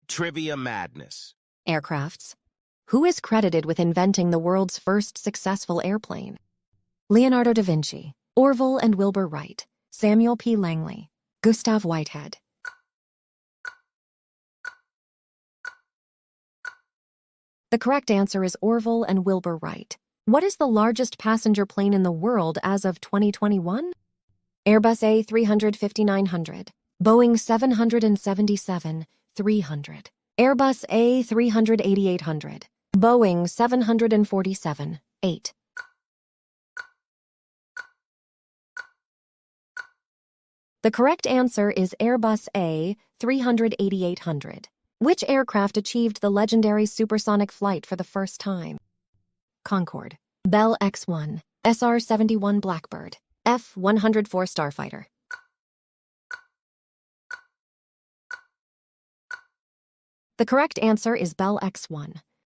Trivia Madness. Aircrafts. Who is credited with inventing the world's first successful airplane? Leonardo da Vinci, Orville and Wilbur Wright, Samuel P. Langley, Gustav Whitehead. The correct answer is Orville and Wilbur Wright. What is the largest passenger plane in the world as of 2021? Airbus A350-900, Boeing 777-300, Airbus A380-800, Boeing 747-8. The correct answer is Airbus A380-800. Which aircraft achieved the legendary supersonic flight for the first time? Concorde, Bell X-1, SR-71 Blackbird, F-104 Starfighter. The correct answer is Bell X-1.